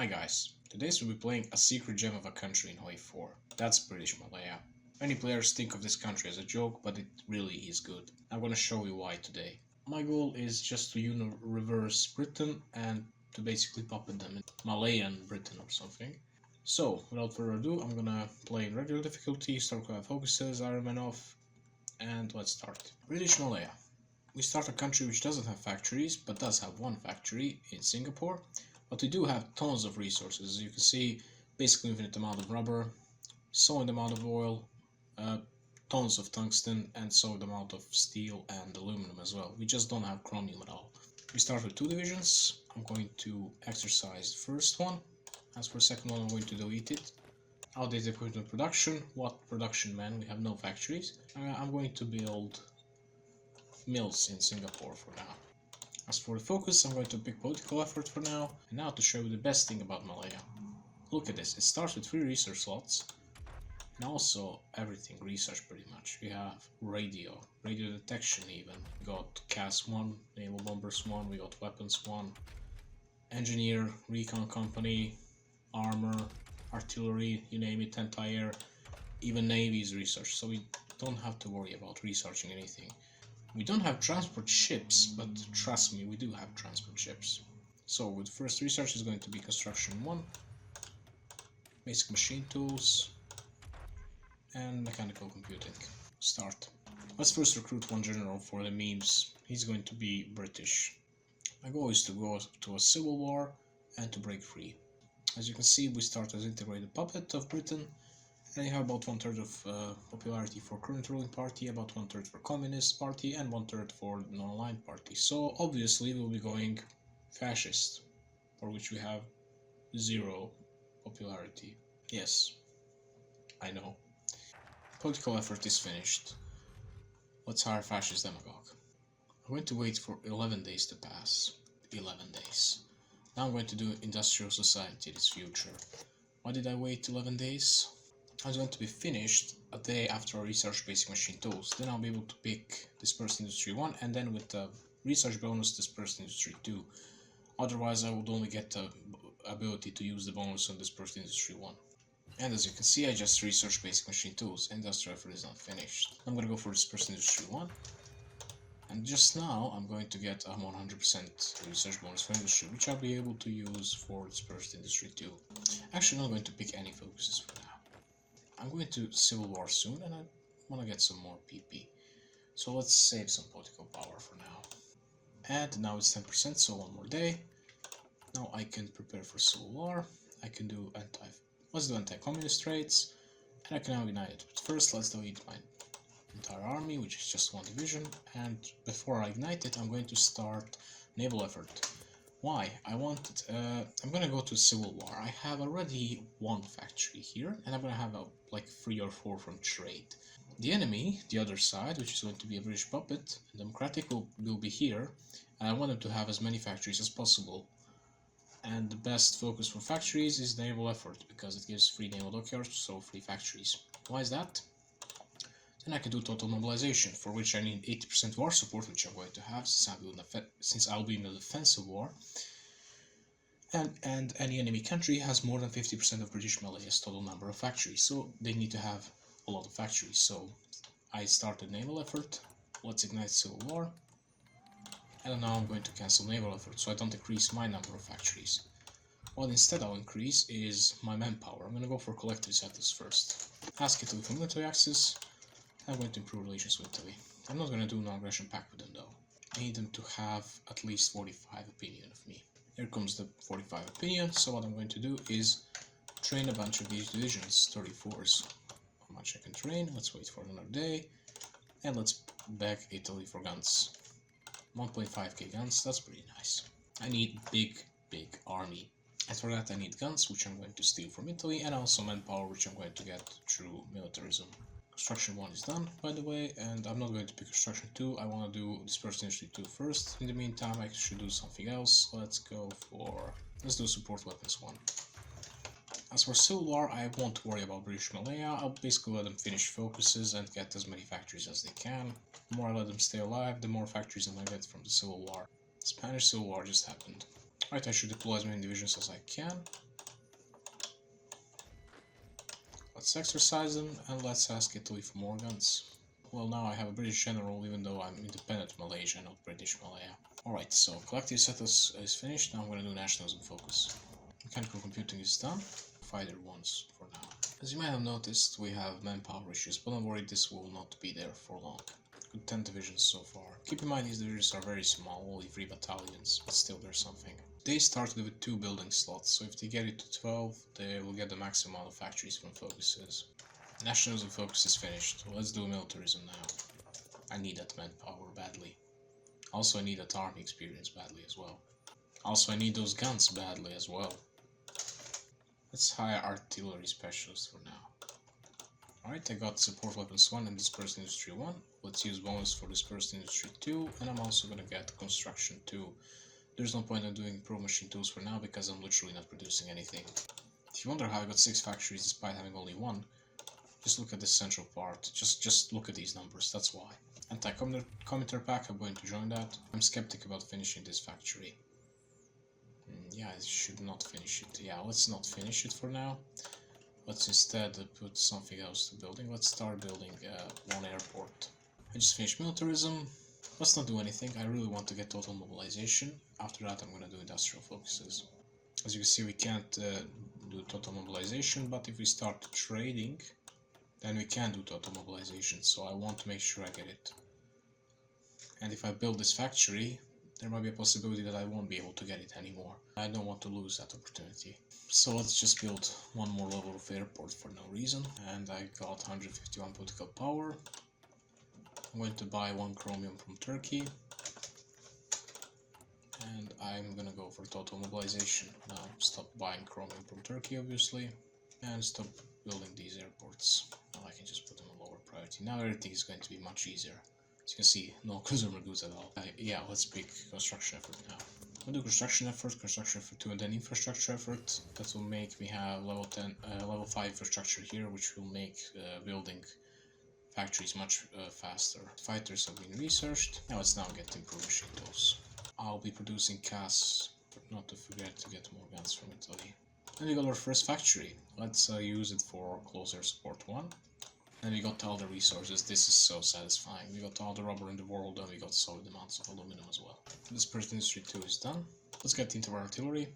Hi guys, today we'll be playing a secret gem of a country in Wave 4. That's British Malaya. Many players think of this country as a joke, but it really is good. I'm gonna show you why today. My goal is just to reverse Britain and to basically puppet them in Malayan Britain or something. So, without further ado, I'm gonna play in regular difficulty, StarCraft focuses, Iron Man off, and let's start. British Malaya. We start a country which doesn't have factories, but does have one factory in Singapore. But we do have tons of resources. As you can see, basically infinite amount of rubber, solid amount of oil, tons of tungsten, and solid amount of steel and aluminum as well. We just don't have chromium at all. We start with 2 divisions. I'm going to exercise the first one. As for the second one, I'm going to delete it. Outdated equipment production. What production, man? We have no factories. I'm going to build mills in Singapore for now. As for the focus, I'm going to pick political effort for now. And now to show you the best thing about Malaya. Look at this, it starts with 3 research slots. And also everything research pretty much. We have radio detection even. We got CAS 1, Naval Bombers 1, we got Weapons 1, Engineer, Recon Company, Armor, Artillery, you name it, anti-air, even Navy's research. So we don't have to worry about researching anything. We don't have transport ships, but trust me, we do have transport ships. So with first research is going to be construction 1, basic machine tools, and mechanical computing. Start. Let's first recruit one general for the memes. He's going to be British. My goal is to go to a civil war and to break free. As you can see, we start as integrated puppet of Britain. And you have about 1/3 of popularity for current ruling party, about 1/3 for communist party, and 1/3 for non-aligned party. So obviously we'll be going fascist, for which we have 0 popularity. Yes, I know. Political effort is finished. Let's hire fascist demagogue. I'm going to wait for 11 days to pass. 11 days. Now I'm going to do industrial society, this future. Why did I wait 11 days? I was going to be finished a day after I research basic machine tools. Then I'll be able to pick dispersed industry 1 and then with the research bonus dispersed industry 2. Otherwise I would only get the ability to use the bonus on dispersed industry 1. And as you can see, I just researched basic machine tools. Industrial effort is not finished. I'm going to go for dispersed industry 1. And just now I'm going to get a 100% research bonus for industry, which I'll be able to use for dispersed industry 2. Actually, I'm not going to pick any focuses for now. I'm going to civil war soon and I want to get some more PP. So let's save some political power for now. And now it's 10%, so 1 more day. Now I can prepare for civil war. I can do let's do anti-communist traits. And I can now ignite it. But first let's delete my entire army, which is just 1 division. And before I ignite it, I'm going to start naval effort. Why? I'm gonna go to civil war. I have already 1 factory here, and I'm gonna have like 3 or 4 from trade. The enemy, the other side, which is going to be a British puppet, Democratic will be here, and I want them to have as many factories as possible. And the best focus for factories is naval effort, because it gives 3 naval dockyards, so 3 factories. Why is that? Then I can do total mobilization, for which I need 80% war support, which I'm going to have since I'll be in a defensive war. And any enemy country has more than 50% of British Malaya's total number of factories, so they need to have a lot of factories. So I started naval effort. Let's ignite civil war. And now I'm going to cancel naval effort, so I don't increase my number of factories. What instead I'll increase is my manpower. I'm going to go for collective status first. Ask Italy for military access. I'm going to improve relations with Italy. I'm not going to do non-aggression pact with them though. I need them to have at least 45 opinion of me. Here comes the 45 opinion, so what I'm going to do is train a bunch of these divisions, 34s. How much I can train, let's wait for another day. And let's beg Italy for guns. 1.5k guns, that's pretty nice. I need big army. And for that I need guns, which I'm going to steal from Italy, and also manpower, which I'm going to get through militarism. Construction 1 is done, by the way, and I'm not going to pick construction 2, I want to do dispersed industry 2 first. In the meantime, I should do something else. Let's do support weapons 1. As for civil war, I won't worry about British Malaya. I'll basically let them finish focuses and get as many factories as they can. The more I let them stay alive, the more factories I'm gonna get from the civil war. Spanish civil war just happened. Right, I should deploy as many divisions as I can. Let's exercise them and let's ask Italy for more guns. Well, now I have a British general, even though I'm independent Malaysia, not British Malaya. Alright, so collective status is finished. Now I'm gonna do nationalism focus. Mechanical computing is done. Fighter ones for now. As you might have noticed, we have manpower issues, but don't worry, this will not be there for long. Good 10 divisions so far. Keep in mind these divisions are very small, only 3 battalions, but still there's something. They started with 2 building slots, so if they get it to 12, they will get the maximum amount of factories from focuses. Nationalism focus is finished. Let's do militarism now. I need that manpower badly. Also I need that army experience badly as well. Also I need those guns badly as well. Let's hire artillery specialists for now. Alright, I got support weapons 1 and dispersed industry 1. Let's use bonus for dispersed industry 2, and I'm also gonna get construction 2. There's no point in doing pro machine tools for now because I'm literally not producing anything. If you wonder how I got 6 factories despite having only 1, just look at this central part. Just look at these numbers, that's why. Anti-commuter pack, I'm going to join that. I'm skeptic about finishing this factory. Yeah, I should not finish it. Yeah, let's not finish it for now. Let's instead put something else to building. Let's start building one airport. I just finished militarism. Let's not do anything. I really want to get total mobilization. After that I'm gonna do industrial focuses. As you can see, we can't do total mobilization, but if we start trading, then we can do total mobilization. So I want to make sure I get it. And if I build this factory, there might be a possibility that I won't be able to get it anymore. I don't want to lose that opportunity. So let's just build one more level of airport for no reason. And I got 151 political power. I'm going to buy 1 chromium from Turkey. And I'm gonna go for total mobilization. Now stop buying chromium from Turkey, obviously. And stop building these airports. Now I can just put them on lower priority. Now everything is going to be much easier. As you can see, no consumer goods at all. Yeah, let's pick construction effort now. We'll do construction effort 2, and then infrastructure effort. That will make me have level 5 infrastructure here, which will make building factories much faster. Fighters have been researched. Now let's get improved machine tools. I'll be producing CAS, but not to forget to get more guns from Italy. And we got our first factory. Let's use it for closer support 1. And we got all the resources. This is so satisfying. We got all the rubber in the world, and we got solid amounts of aluminum as well. Dispersed industry 2 is done. Let's get into our artillery.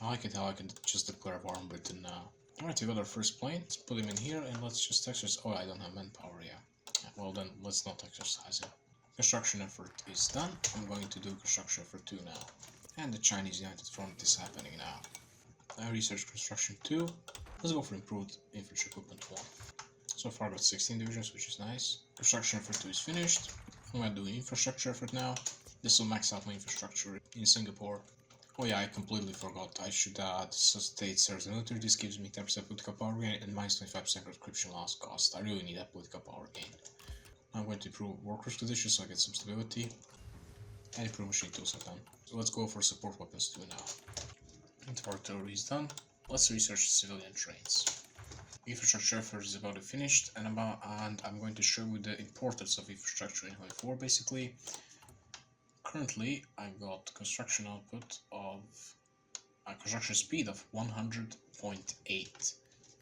I can tell I can just declare war on Britain now. Alright, we got our first plane. Let's put him in here and let's just exercise. Oh, I don't have manpower, yeah. Well then, let's not exercise him. Construction effort is done. I'm going to do construction effort 2 now. And the Chinese United Front is happening now. I researched construction 2. Let's go for improved infantry equipment 1. So far I got 16 divisions, which is nice. Construction effort 2 is finished. I'm gonna do infrastructure effort now. This will max out my infrastructure in Singapore. Oh yeah, I completely forgot. I should add state serves military. This gives me 10% political power gain and minus 25% conscription loss cost. I really need that political power gain. I'm going to improve workers' conditions so I get some stability. And improve machine tools are done. So let's go for support weapons 2 now. Artillery is done. Let's research civilian trains. Infrastructure effort is about to be finished, and I'm going to show you the importance of infrastructure in Hoi 4 basically. Currently, I've got construction output of construction speed of 100.8,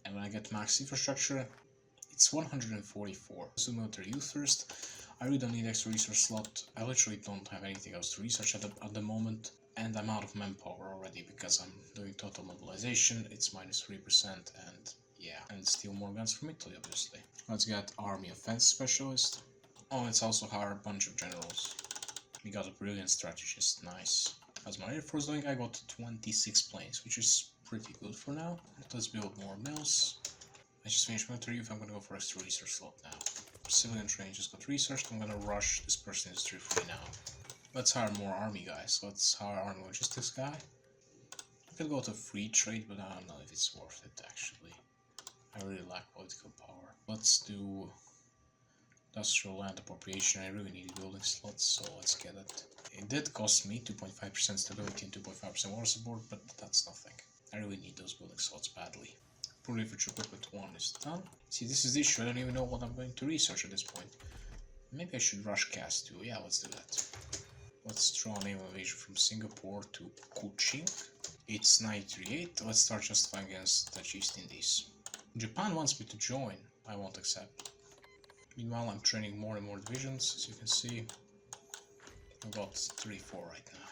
and when I get max infrastructure, it's 144. So military youth first. I really don't need extra research slot. I literally don't have anything else to research at the moment, and I'm out of manpower already because I'm doing total mobilization. It's minus 3%, and yeah, and steal more guns from Italy, obviously. Let's get army offense specialist. Oh, let's also hire a bunch of generals. We got a brilliant strategist, nice. How's my air force doing? I got 26 planes, which is pretty good for now. Let's build more mills. I just finished military youth. I'm gonna go for extra research slot now. Civilian train just got researched. I'm gonna rush this person industry 3 now. Let's hire more army guys. Let's hire army logistics guy. I could go to free trade, but I don't know if it's worth it actually. I really lack political power. Let's do industrial land appropriation. I really need building slots, so let's get it. It did cost me 2.5% stability and 2.5% water support, but that's nothing. I really need those building slots badly. Proliferation equipment 1 is done. See, this is the issue. I don't even know what I'm going to research at this point. Maybe I should rush CAS 2. Yeah, let's do that. Let's draw an naval invasion from Singapore to Kuching. It's 938. Let's start justifying against Dutch East Indies. Japan wants me to join. I won't accept. Meanwhile, I'm training more and more divisions. As you can see, I've got 3-4 right now.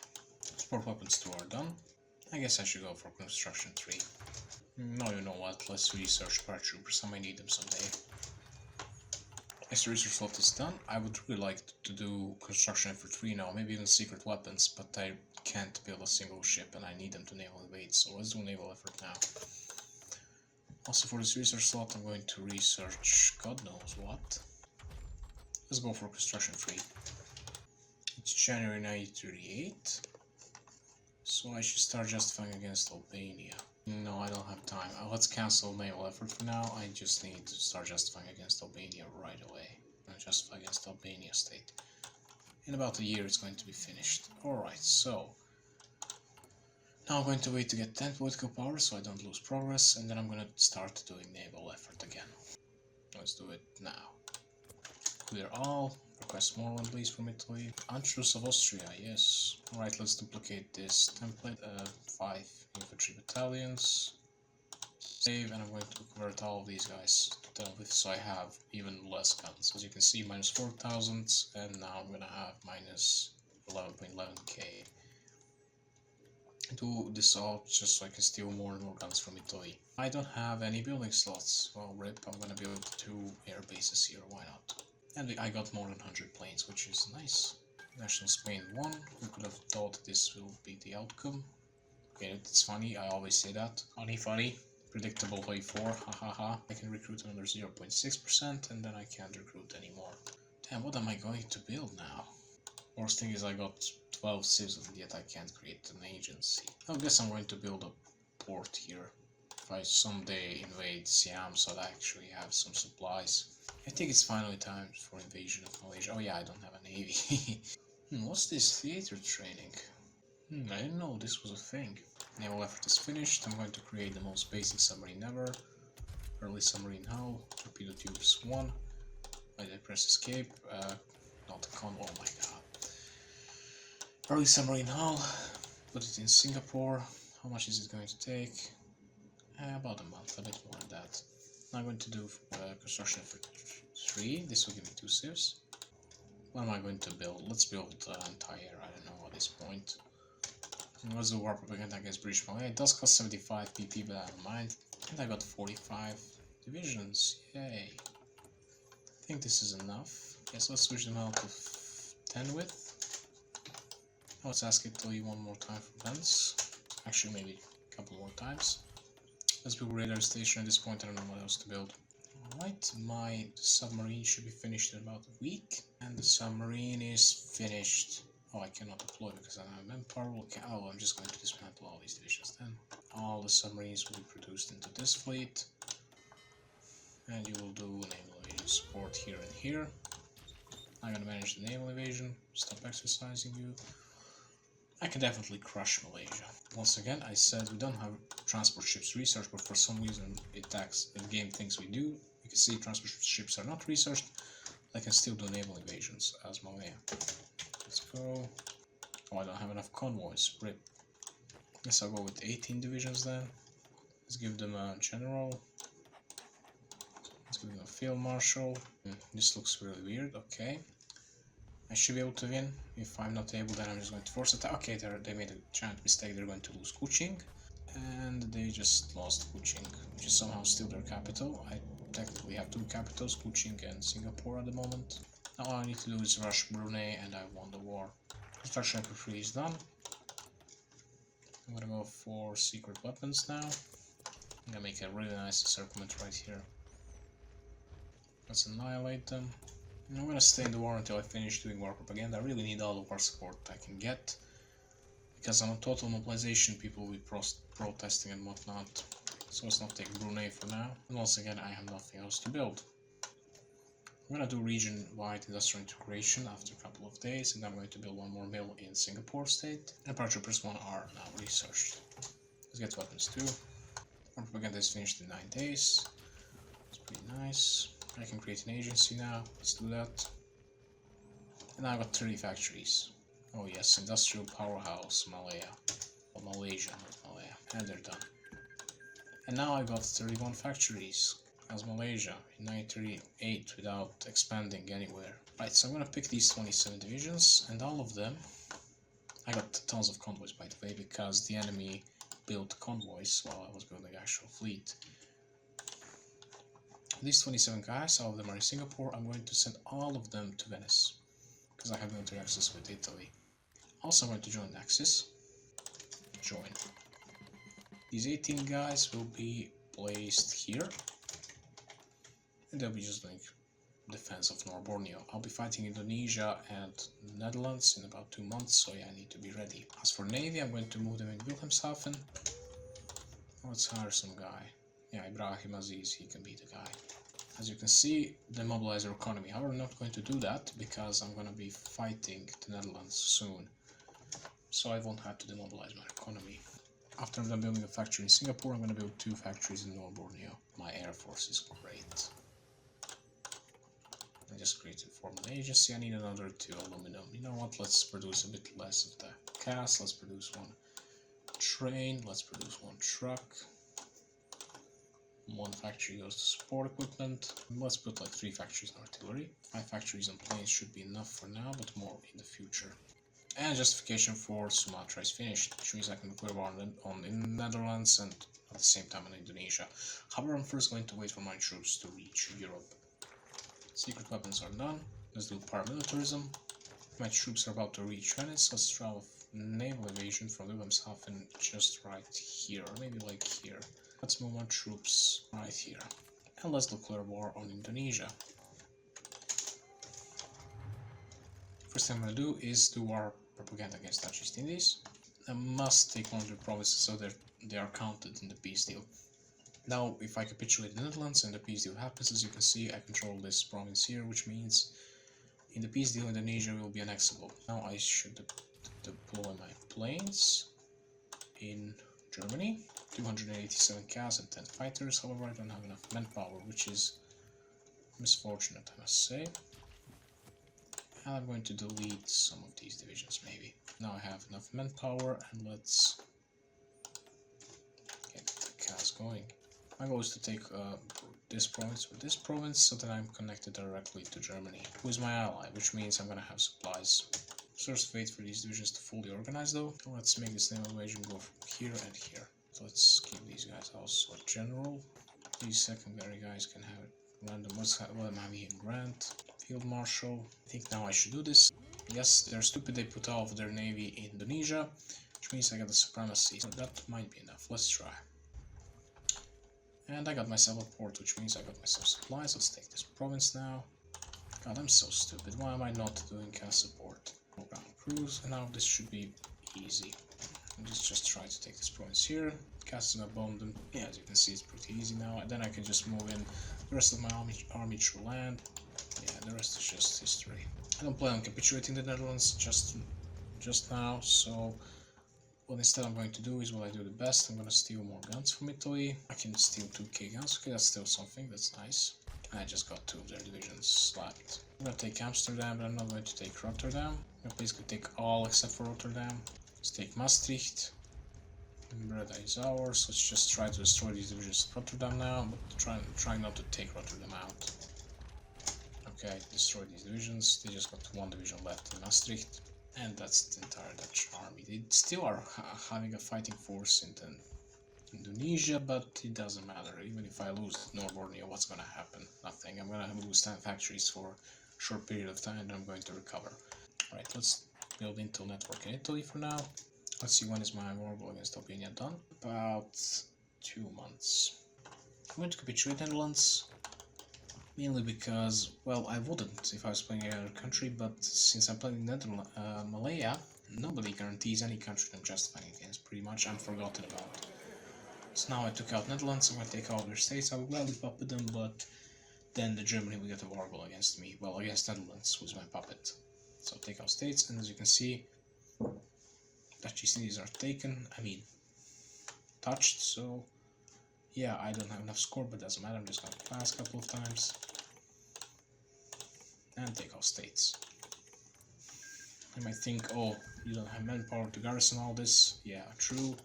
Sport weapons 2 are done. I guess I should go for construction 3. No, you know what? Let's research paratroopers. I might need them someday. Extra research slot is done. I would really like to do construction effort 3 now, maybe even secret weapons, but I can't build a single ship and I need them to naval invade, so let's do naval effort now. Also for this research slot I'm going to research God knows what. Let's go for construction 3. It's January 1938, so I should start justifying against Albania. No, I don't have time. Let's cancel naval effort for now. I just need to start justifying against Albania right away. Justify against Albania state. In about a year it's going to be finished. Alright, so now I'm going to wait to get 10 political power so I don't lose progress, and then I'm going to start doing naval effort again. Let's do it now. Clear all. Request more one please from Italy. Anschluss of Austria, yes. Alright, let's duplicate this template. 5 infantry battalions. Save, and I'm going to convert all of these guys to 10 with, so I have even less guns. As you can see, minus 4,000, and now I'm gonna have minus 11.11k. Do this all just so I can steal more and more guns from Italy. I don't have any building slots. Well, rip, I'm gonna build 2 air bases here, why not? And I got more than 100 planes, which is nice. National Spain won. Who could have thought this will be the outcome? Okay, it's funny, I always say that. Funny. Predictable way 4, hahaha. I can recruit another 0.6% and then I can't recruit anymore. Damn, what am I going to build now? Worst thing is I got 12 civs and yet I can't create an agency. I guess I'm going to build a port here. If I someday invade Siam so I actually have some supplies. I think it's finally time for invasion of Malaysia. Oh yeah, I don't have a navy. What's this theater training? I didn't know this was a thing. Naval effort is finished. I'm going to create the most basic submarine ever. Early submarine hull. Torpedo tubes 1. I press escape. Not a con. Oh my god. Early submarine hull. Put it in Singapore. How much is it going to take? About a month. A bit more than that. Now I'm going to do construction effort 3. This will give me 2 civs. What am I going to build? Let's build entire. I don't know at this point. Let's do war propaganda against British Malaya. It does cost 75 PP, but I don't mind. And I got 45 divisions. Yay. I think this is enough. Yes, let's switch them out to 10 width. Now let's ask Italy one more time for guns. Actually, maybe a couple more times. Let's build a radar station at this point. I don't know what else to build. Alright, my submarine should be finished in about a week. And the submarine is finished. Oh, I cannot deploy because I don't have manpower. Oh, I'm just going to dismantle all these divisions then. All the submarines will be produced into this fleet. And you will do naval invasion support here and here. I'm gonna manage the naval invasion. Stop exercising you. I can definitely crush Malaysia. Once again, I said we don't have transport ships research, but for some reason the game thinks we do. You can see transport ships are not researched. I can still do naval invasions as Malaya. Let's go. Oh, I don't have enough convoys. Rip. Guess I'll go with 18 divisions then. Let's give them a general. Let's give them a field marshal. This looks really weird. Okay. I should be able to win. If I'm not able, then I'm just going to force attack. Okay, they made a giant mistake. They're going to lose Kuching. And they just lost Kuching, which is somehow still their capital. I technically have 2 capitals, Kuching and Singapore at the moment. Now all I need to do is rush Brunei and I won the war. Construction effort 3 is done. I'm gonna go for secret weapons now. I'm gonna make a really nice encirclement right here. Let's annihilate them. And I'm gonna stay in the war until I finish doing war propaganda. I really need all the war support I can get. Because on a total mobilization, people will be protesting and whatnot. So let's not take Brunei for now. And once again, I have nothing else to build. I'm gonna do region-wide industrial integration after a couple of days, and I'm going to build one more mill in Singapore state. And paratroopers 1 are now researched. Let's get weapons 2. Our propaganda is finished in 9 days. It's pretty nice. I can create an agency now. Let's do that. And I've got 30 factories. Oh yes, industrial powerhouse Malaya. Or Malaysia, not Malaya. And they're done. And now I got 31 factories as Malaysia in 1938 without expanding anywhere. Right, so I'm gonna pick these 27 divisions, and all of them... I got tons of convoys, by the way, because the enemy built convoys while I was building actual fleet. These 27 guys, all of them are in Singapore. I'm going to send all of them to Venice, because I have military access with Italy. Also, I'm going to join Axis. Join. These 18 guys will be placed here, and they'll be just doing defense of North Borneo. I'll be fighting Indonesia and Netherlands in about 2 months, so yeah, I need to be ready. As for Navy, I'm going to move them in Wilhelmshaven. Let's hire some guy. Yeah, Ibrahim Aziz, he can be the guy. As you can see, demobilize our economy. However, I'm not going to do that because I'm going to be fighting the Netherlands soon, so I won't have to demobilize my economy. After I'm done building a factory in Singapore, I'm going to build 2 factories in North Borneo. My air force is great. I just created a formal agency. I need another 2 aluminum. You know what? Let's produce a bit less of the cast. Let's produce 1 train. Let's produce 1 truck. 1 factory goes to support equipment. Let's put like 3 factories in artillery. 5 factories on planes should be enough for now, but more in the future. And justification for Sumatra is finished, which means I can declare war on the Netherlands and at the same time on Indonesia. However, I'm first going to wait for my troops to reach Europe. Secret weapons are done. Let's do paramilitarism. My troops are about to reach Venice. Let's try naval evasion from Wilhelmshaven just right here, or maybe like here. Let's move our troops right here. And let's declare war on Indonesia. First thing I'm going to do is do our propaganda against Dutch East Indies. I must take one of their provinces so that they are counted in the peace deal. Now, if I capitulate the Netherlands and the peace deal happens, as you can see, I control this province here, which means in the peace deal Indonesia will be annexable. Now I should deploy my planes in Germany. 287 cars and 10 fighters. However, I don't have enough manpower, which is misfortunate, I must say. And I'm going to delete some of these divisions, maybe. Now I have enough manpower, and let's get the cars going. My goal is to take this province with this province, so that I'm connected directly to Germany, who is my ally, which means I'm gonna have supplies. First, wait for these divisions to fully organize, though. Let's make this naval invasion go from here and here. So let's keep these guys also general. These secondary guys can have it random. What am I having in Grant? Field Marshal. I think now I should do this. Yes, they're stupid. They put all of their navy in Indonesia, which means I got the supremacy. So that might be enough. Let's try. And I got myself a port, which means I got myself supplies. Let's take this province now. God, I'm so stupid. Why am I not doing cast support? Ground cruise, and now this should be easy. I'll just try to take this province here. Cast an abundant. Yeah, as you can see, it's pretty easy now. And then I can just move in the rest of my army through land. Yeah, the rest is just history. I don't plan on capitulating the Netherlands just now, so what instead I'm going to do is what I do the best. I'm going to steal more guns from Italy. I can steal 2k guns. Okay, that's still something. That's nice. I just got 2 of their divisions slapped. I'm going to take Amsterdam, but I'm not going to take Rotterdam. I'm going to basically take all except for Rotterdam. Let's take Maastricht. Breda is ours. Let's just try to destroy these divisions of Rotterdam now, but try not to take Rotterdam out. Okay, destroy these divisions. They just got 1 division left in Maastricht. And that's the entire Dutch army. They still are having a fighting force in Indonesia, but it doesn't matter. Even if I lose North Borneo, what's gonna happen? Nothing. I'm gonna lose 10 factories for a short period of time, and I'm going to recover. Alright, let's build Intel network in Italy for now. Let's see, when is my war against Albania done? About 2 months. I'm going to capitulate Netherlands. Mainly because, well, I wouldn't if I was playing another country, but since I'm playing Malaya, nobody guarantees any country I'm justifying against, pretty much. I'm forgotten about. So now I took out Netherlands. I'm going to take all their states. I will gladly puppet them, but then the Germany will get a war goal against me. Well, against Netherlands, who's my puppet. So take out states, and as you can see, Dutch East Indies are taken. I mean, touched, so yeah, I don't have enough score, but doesn't matter. I'm just going to pass a couple of times. And take out states. You might think, oh, you don't have manpower to garrison all this. Yeah, true.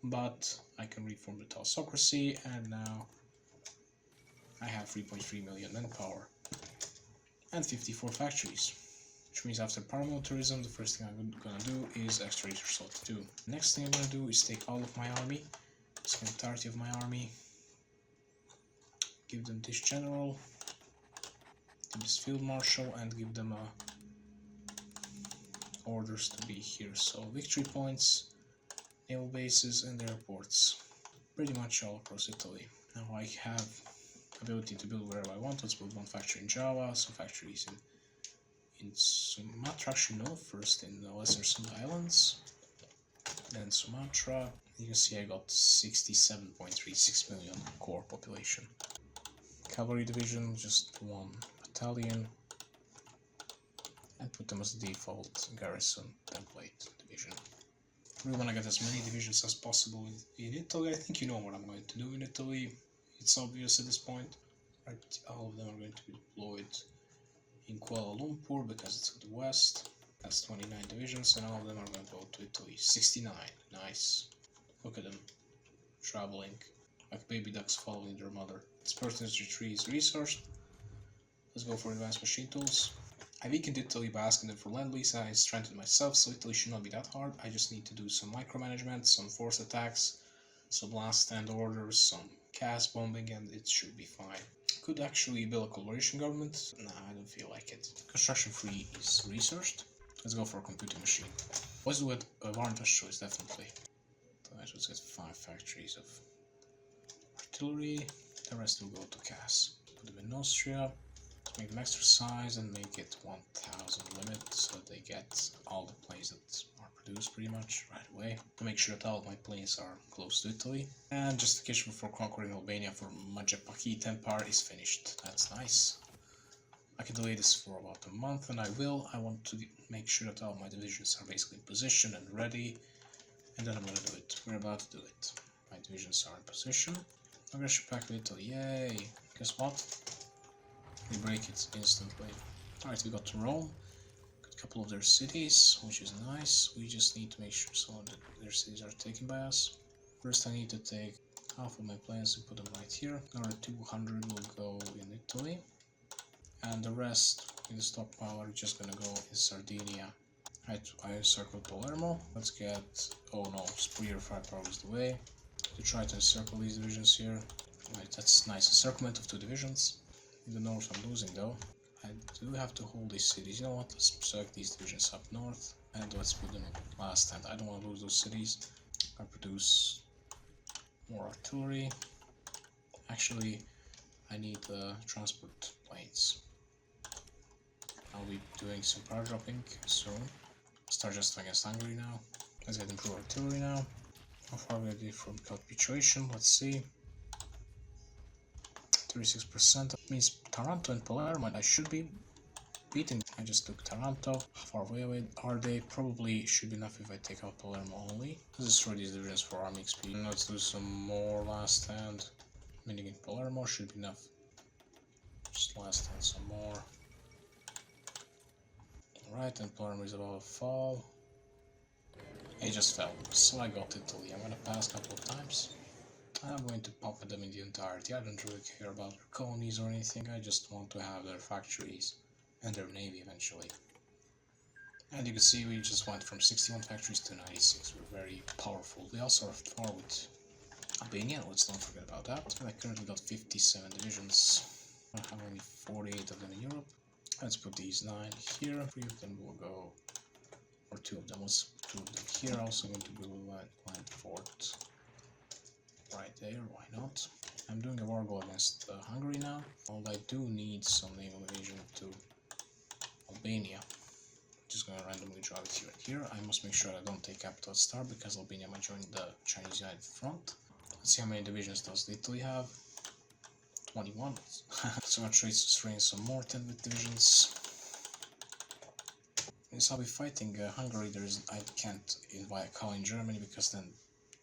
but I can reform the autocracy, and now I have 3.3 million manpower and 54 factories. Which means after paramilitarism, the first thing I'm gonna do is extra resource 2. Next thing I'm gonna do is take all of my army, the entirety of my army, give them this general, give this field marshal, and give them orders to be here. So victory points, naval bases, and airports, pretty much all across Italy. Now I have ability to build wherever I want. Let's build one factory in Java, some factories in Sumatra, actually no, first in the Lesser Sunda Islands, then Sumatra. You can see I got 67.36 million core population. Cavalry division, just one battalion, and put them as the default garrison template division. We want to get as many divisions as possible in Italy. I think you know what I'm going to do in Italy. It's obvious at this point. Right, all of them are going to be deployed in Kuala Lumpur because it's to the west. That's 29 divisions, and all of them are going to go to Italy. 69, nice. Look at them, traveling like baby ducks following their mother. This person's tree is resourced. Let's go for advanced machine tools. I weakened Italy by asking them for lend-lease, and I strengthened myself, so Italy should not be that hard. I just need to do some micromanagement, some force attacks, some last stand orders, some cast bombing, and it should be fine. Could actually build a collaboration government. Nah, I don't feel like it. Construction 3 is researched. Let's go for a computing machine. Let's do it war industrial choice, definitely. So I should get 5 factories of artillery. The rest will go to CAS. Put them in Austria. Make them exercise and make it 1000 limit so that they get all the planes that are produced pretty much right away. To make sure that all of my planes are close to Italy. And justification for conquering Albania for Majapahit Empire is finished. That's nice. I can delay this for about a month, and I will. I want to make sure that all my divisions are basically in position and ready, and then I'm gonna do it. We're about to do it. My divisions are in position. Aggression pact with Italy, yay! Guess what? We break it instantly. Alright, we got to Rome. Got a couple of their cities, which is nice. We just need to make sure some of their cities are taken by us. First I need to take half of my planes and put them right here. Another 200 will go in Italy. And the rest in the stockpile are just gonna go in Sardinia. Right, I encircled Palermo. Let's get... oh no, Spear firepower is the way. To try to encircle these divisions here. Right, that's nice. Encirclement of 2 divisions. In the north I'm losing though. I do have to hold these cities. You know what, let's select these divisions up north. And let's put them last stand. I don't want to lose those cities. I produce more artillery. Actually, I need transport planes. I'll be doing some power dropping soon. Start just against Hungary now. Let's get improved artillery now. How far we get from capitulation? Let's see. 36%. That means Taranto and Palermo I should be beating. I just took Taranto. How far away are they? Probably should be enough if I take out Palermo only. Let's destroy these divisions for army XP. And let's do some more last stand. Meaning in Palermo should be enough. Just last stand some more. Alright, and Palermo is about to fall. It just fell. So I got Italy. I'm gonna pass a couple of times. I'm going to pump them in the entirety. I don't really care about their colonies or anything. I just want to have their factories and their navy eventually. And you can see we just went from 61 factories to 96. We're very powerful. We also are at war with Albania. Let's not forget about that. And I currently got 57 divisions. I have only 48 of them in Europe. Let's put these 9 here. 3 of them will go, or 2 of them. Let's put 2 of them here. Also going to build a land fort right there, why not? I'm doing a war goal against Hungary now. Although I do need some naval invasion to Albania. Just gonna randomly draw it here and here. I must make sure I don't take capital at start because Albania might join the Chinese United Front. Let's see how many divisions does Italy have. 21. So I'll try to train some more 10 with divisions. Yes, I'll be fighting Hungary. I can't invite a call in Germany because then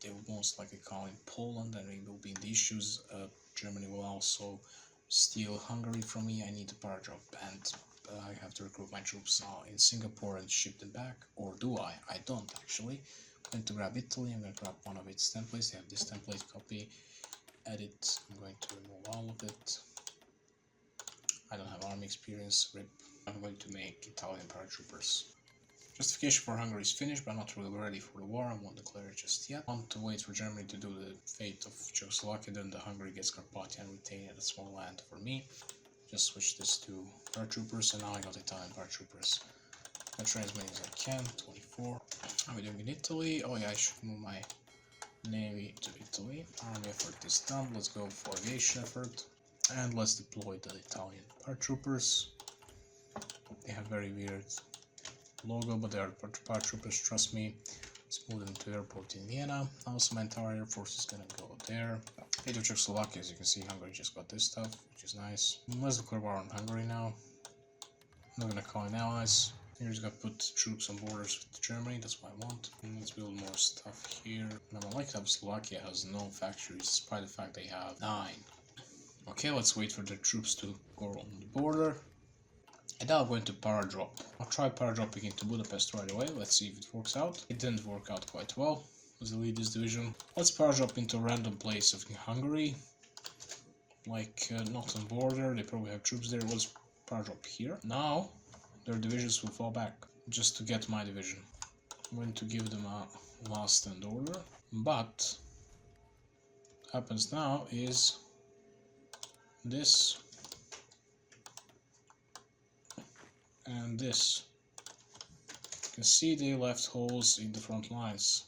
they will most likely call in Poland and we will be in the issues. Germany will also steal Hungary from me. I need a power drop and I have to recruit my troops in Singapore and ship them back. Or do I? I don't actually. going to grab Italy. I'm going to grab one of its templates. They have this template, copy, edit. I'm going to remove all of it. I don't have army experience, rip. I'm going to make Italian paratroopers. Justification for Hungary is finished, but I'm not really ready for the war. I won't declare it just yet. I want to wait for Germany to do the fate of Czechoslovakia, then the Hungary gets Carpathia and retain it, a small land for me. Just switch this to paratroopers, and now I got Italian paratroopers. I train as many as I can, 24. How are we doing in Italy? Oh yeah, I should move my navy to Italy. Army effort is done, let's go for aviation effort. And let's deploy the Italian paratroopers. They have very weird logo, but they are paratroopers, trust me. Let's move them to airport in Vienna. Also my entire air force is gonna go there. Fate of Czechoslovakia, as you can see, Hungary just got this stuff, which is nice. Let's declare war on Hungary now. I'm not gonna call in allies. Here just gotta put troops on borders with Germany, that's what I want. And let's build more stuff here. Now I like how Slovakia has no factories, despite the fact they have 9. Okay, let's wait for the troops to go on the border. And now I'm going to paradrop. I'll try paradropping into Budapest right away. Let's see if it works out. It didn't work out quite well. Let's delete this division. Let's paradrop into a random place of Hungary. Like, not on border. They probably have troops there. Let's paradrop here. Now, their divisions will fall back. Just to get my division. I'm going to give them a last stand order. But, what happens now is this. And this. You can see they left holes in the front lines.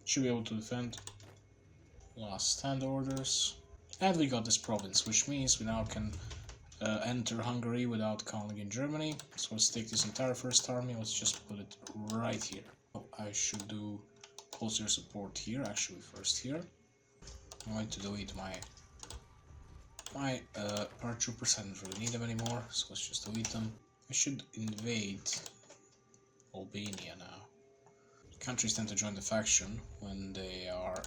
Should be able to defend. Last stand orders. And we got this province, which means we now can enter Hungary without calling in Germany. So let's take this entire first army, let's just put it right here. Oh, I should do closer support here, actually first here. I'm going to delete my paratroopers. I don't really need them anymore, so let's just delete them. I should invade Albania now. Countries tend to join the faction when they are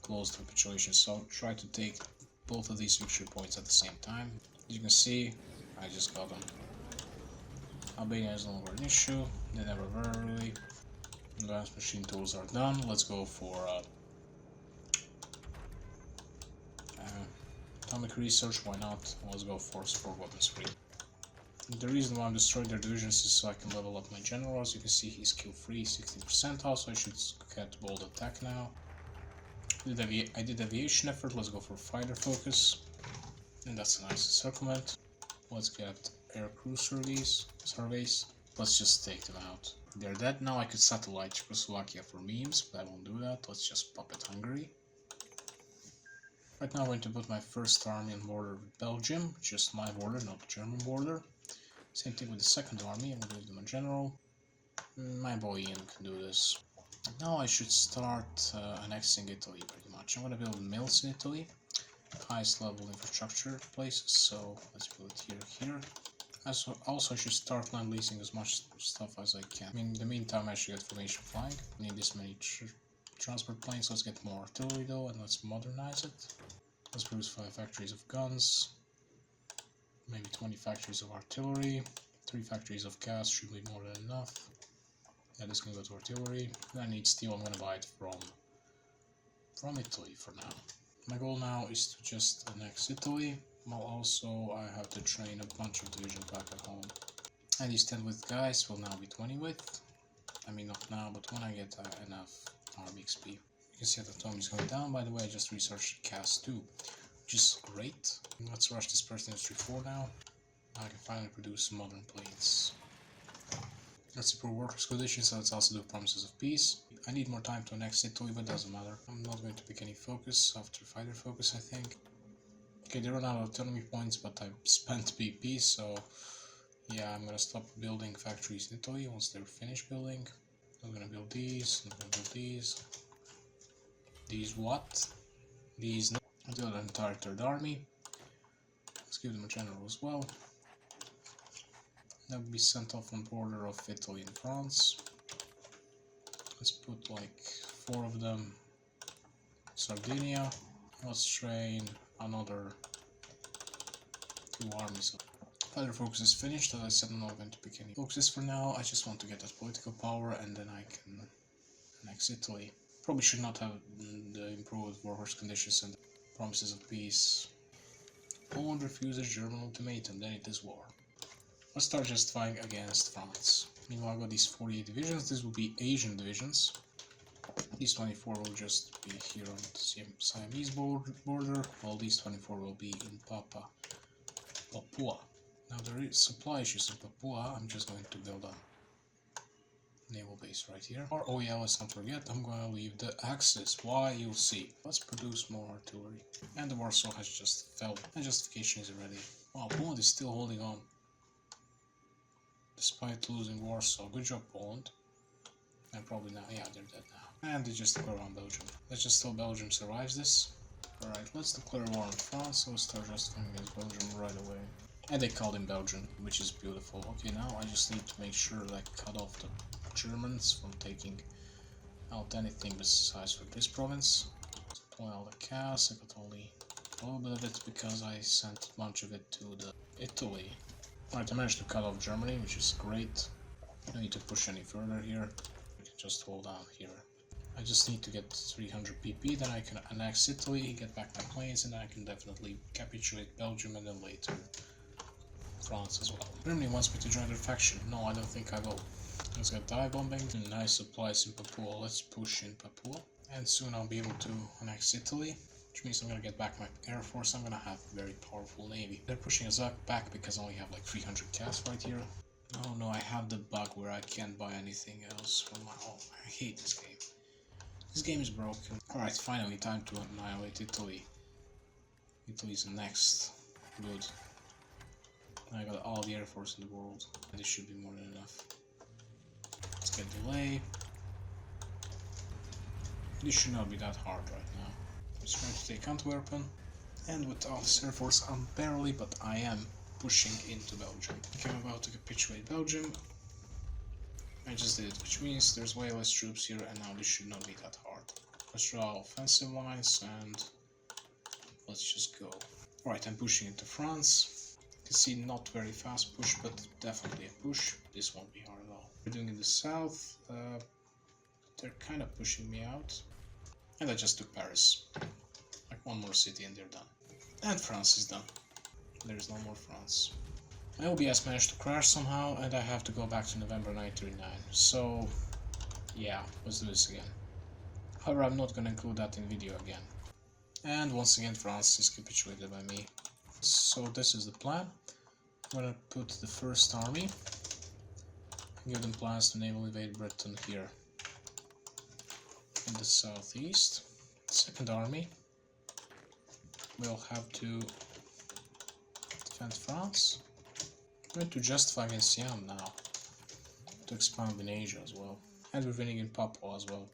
close to capitulation, so I'll try to take both of these victory points at the same time. As you can see, I just got them. Albania is no longer an issue, they never were really. Advanced machine tools are done. Let's go for atomic research, why not? Let's go for weapons free. The reason why I'm destroying their divisions is so I can level up my general. As you can see, he's skill free, 60%. Also, I should get bold attack now. I did aviation effort. Let's go for fighter focus. And that's a nice settlement. Let's get air crew surveys. Let's just take them out. They're dead. Now I could satellite Czechoslovakia for memes, but I won't do that. Let's just puppet Hungary. Right now I'm going to put my first army on border with Belgium. Just my border, not the German border. Same thing with the second army. I'm going to give them a general. My boy Ian can do this. Now I should start annexing Italy pretty much. I'm going to build mills in Italy. Highest level infrastructure places, so let's build it here. Also I should start land leasing as much stuff as I can. In the meantime I should get formation flying. I need this many transport planes. Let's get more artillery though, and let's modernize it. Let's produce 5 factories of guns. Maybe 20 factories of artillery. 3 factories of gas should be more than enough. Yeah, this can go to artillery. I need steel. I'm going to buy it from Italy for now. My goal now is to just annex Italy, while also I have to train a bunch of divisions back at home. And these 10 width guys will now be 20 width. I mean not now, but when I get enough army XP. You can see that the atomic is going down. By the way, I just researched CAS 2, which is great. Let's rush this first industry 4 now. I can finally produce modern planes. Let's improve workers' conditions, so let's also do promises of peace. I need more time to annex Italy, but it doesn't matter. I'm not going to pick any focus after fighter focus, I think. Okay, they run out of autonomy points, but I spent BP, so yeah, I'm gonna stop building factories in Italy once they're finished building. I'm gonna build these, I'm gonna build these. These what? These no. I'll do the entire third army. Let's give them a general as well. That will be sent off on border of Italy and France. Let's put like 4 of them. Sardinia. Let's train another 2 armies. Fighter focus is finished. As I said, I'm not going to pick any focuses for now. I just want to get that political power, and then I can Next, Italy. Probably should not have the improved warhorse conditions and promises of peace. Poland refuses German ultimatum, then it is war. Let's start just fighting against France. Meanwhile, I got these 48 divisions. These will be Asian divisions. These 24 will just be here on the Siamese border, while these 24 will be in Papua. Now there is supply issues in Papua. I'm just going to build a naval base right here. Or, oh yeah, let's not forget, I'm going to leave the Axis. Why? You'll see. Let's produce more artillery. And the Warsaw has just fell. And justification is ready. Wow, Poland is still holding on. Despite losing Warsaw. Good job, Poland. And probably now, yeah, they're dead now. And they just declare on Belgium. Let's just hope Belgium survives this. Alright, let's declare war on France, so we'll start justifying against Belgium right away. And they called him Belgium, which is beautiful. Okay, now I just need to make sure that I cut off the Germans from taking out anything besides for this province. Supply all the chaos, I got only a little bit of it because I sent a bunch of it to the Italy. Alright, I managed to cut off Germany, which is great. No need to push any further here. I can just hold down here. I just need to get 300 PP, then I can annex Italy, get back my planes, and then I can definitely capitulate Belgium and then later France as well. Germany wants me to join their faction. No, I don't think I will. Let's get dive bombing. Nice supplies in Papua. Let's push in Papua. And soon I'll be able to annex Italy, which means I'm gonna get back my air force. I'm gonna have a very powerful navy. They're pushing us back because I only have like 300 CAS right here. Oh no, I have the bug where I can't buy anything else from my... Oh, I hate this game. This game is broken. Alright, finally time to annihilate Italy. Italy's next. Good. I got all the air force in the world. This should be more than enough. Let's get delay. This should not be that hard right now. I'm just going to take Antwerpen. And with all this air force, I'm barely, but I am pushing into Belgium. Okay, I'm about to capitulate Belgium. I just did it, which means there's way less troops here, and now this should not be that hard. Let's draw offensive lines, and let's just go. Alright, I'm pushing into France. You can see not very fast push, but definitely a push. This won't be hard at all. We're doing in the south. They're kind of pushing me out. And I just took Paris. Like one more city and they're done. And France is done. There's no more France. My OBS managed to crash somehow, and I have to go back to November 1939. So, yeah, let's do this again. However, I'm not gonna include that in video again. And once again, France is capitulated by me. So this is the plan. I'm gonna put the first army, give them plans to naval invade Britain here in the southeast. Second army will have to defend France. I'm going to justify against Siam now, to expand in Asia as well. And we're winning in Papua as well.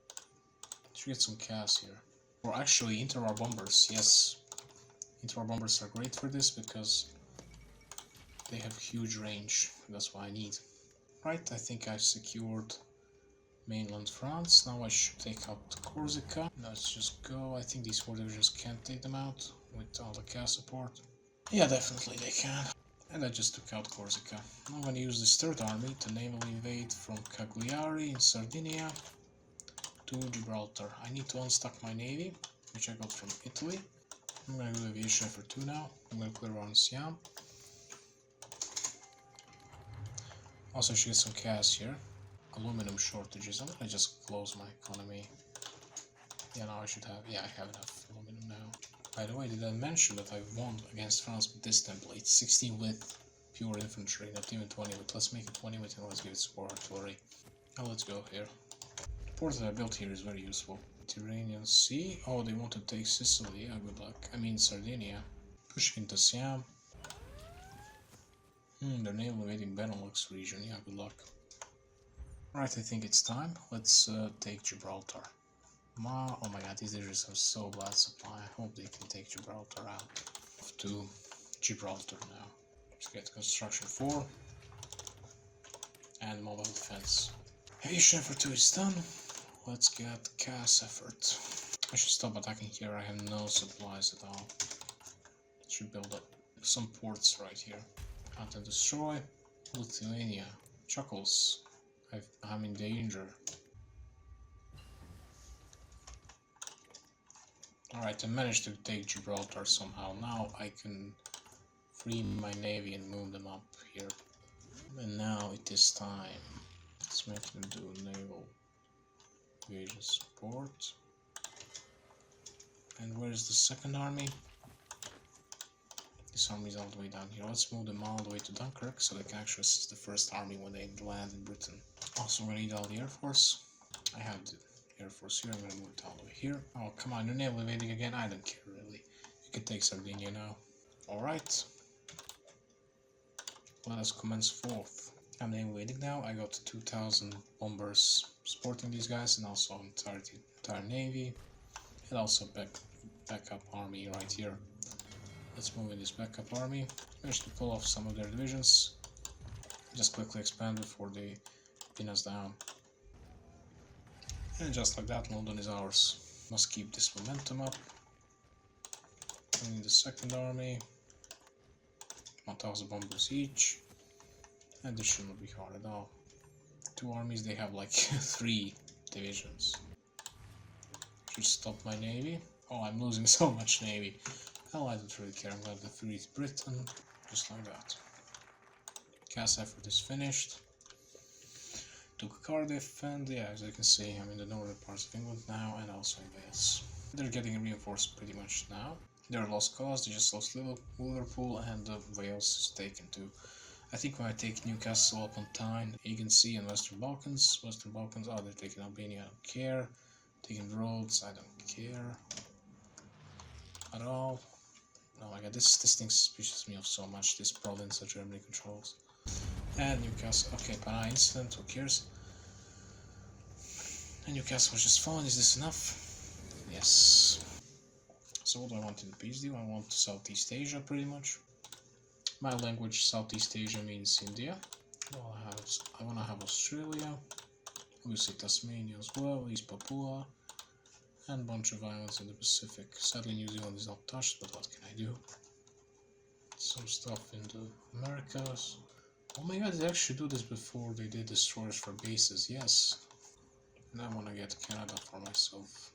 Should get some CAS here. Or actually, interwar bombers, yes. Interwar bombers are great for this because they have huge range. That's what I need. Right, I think I've secured mainland France. Now I should take out Corsica. Let's just go. I think these 4 divisions can't take them out with all the CAS support. Yeah, definitely they can. And I just took out Corsica. I'm going to use this third army to navally invade from Cagliari in Sardinia to Gibraltar. I need to unstuck my navy, which I got from Italy. I'm going to do aviation effort 2 now. I'm going to clear around Siam. Also, I should get some CAS here. Aluminum shortages. I'm going to just close my economy. Yeah, now I should have... Yeah, I have enough aluminum now. By the way, did I mention that I won against France with this template? 16 with pure infantry, not even 20 with. Let's make it 20 with and let's give it support artillery. Now let's go here. The port that I built here is very useful. Mediterranean Sea. Oh, they want to take Sicily. Yeah, good luck. I mean Sardinia. Pushing into Siam. They're naval invading Benelux region. Yeah, good luck. Right, I think it's time. Let's take Gibraltar. Oh my god, these divisions have so bad supply. I hope they can take Gibraltar out. Off to Gibraltar now. Let's get construction 4 and mobile defense. Aviation effort 2 is done. Let's get CAS effort. I should stop attacking here. I have no supplies at all. Should build up some ports right here. Hunt and destroy. Lithuania. Chuckles. I'm in danger. Alright, I managed to take Gibraltar somehow. Now I can free my navy and move them up here. And now it is time. Let's make them do naval invasion support. And where's the second army? This army is all the way down here. Let's move them all the way to Dunkirk so they can actually assist the first army when they land in Britain. Also, we're gonna need all the Air Force. I have the Air Force here. I'm gonna move it all the way here. Oh, come on, you're naval invading again? I don't care really. You can take Sardinia now. Alright. Let us commence forth. I'm naval invading now. I got 2,000 bombers supporting these guys and also entire navy. And also backup army right here. Let's move in this backup army. Managed to pull off some of their divisions. Just quickly expand before they pin us down. And just like that, London is ours. Must keep this momentum up. We need the second army. 1,000 bombers each. And this shouldn't be hard at all. Two armies, they have like 3 divisions. Should stop my navy. Oh, I'm losing so much navy. Well, I don't really care. I'm going to defeat Britain. Just like that. Gas effort is finished. Took Cardiff, and yeah, as you can see, I'm in the northern parts of England now, and also in Wales. They're getting reinforced pretty much now. They're a lost cause, they just lost Liverpool, and Wales is taken too. I think when I take Newcastle upon Tyne, Agency, and Western Balkans, oh, they're taking Albania, I don't care. Taking Rhodes, I don't care at all. Oh my god, this thing pisses me off so much, this province that Germany controls. And Newcastle, okay, Panay incident, who cares? And Newcastle was just fallen, is this enough? Yes. So what do I want in the peace deal? I want Southeast Asia, pretty much. My language, Southeast Asia means India. I want to have Australia, obviously Tasmania as well, East Papua, and a bunch of islands in the Pacific. Sadly, New Zealand is not touched, but what can I do? Some stuff in the Americas. Oh my god, they actually do this before they did destroyers for bases, yes. And I want to get Canada for myself.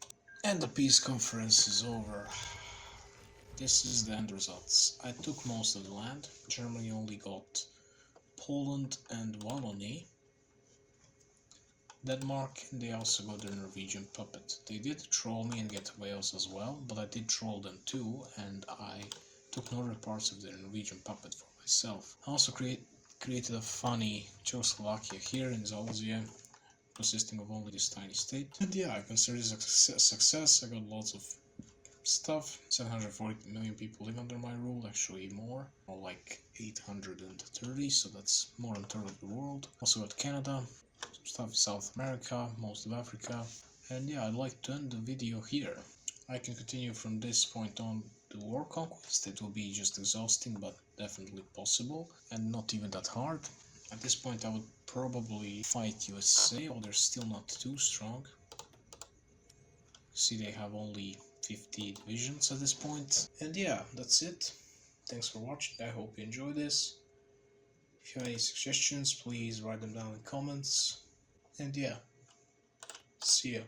And the peace conference is over. This is the end results. I took most of the land. Germany only got Poland and Wallonie. Denmark, they also got the Norwegian puppet. They did troll me and get Wales as well, but I did troll them too, and I took northern parts of the Norwegian puppet for myself. I also created a funny Czechoslovakia here in Zalazia, consisting of only this tiny state. And yeah, I consider this a success. I got lots of stuff. 740 million people live under my rule, actually more like 830, so that's more than a third of the world. Also got Canada, some stuff in South America, most of Africa. And yeah, I'd like to end the video here. I can continue from this point on to war conquest. It will be just exhausting, but definitely possible, and not even that hard. At this point I would probably fight USA, or they're still not too strong. See, they have only 50 divisions at this point. And yeah, that's it. Thanks for watching. I hope you enjoyed this. If you have any suggestions, please write them down in the comments. And yeah, see ya.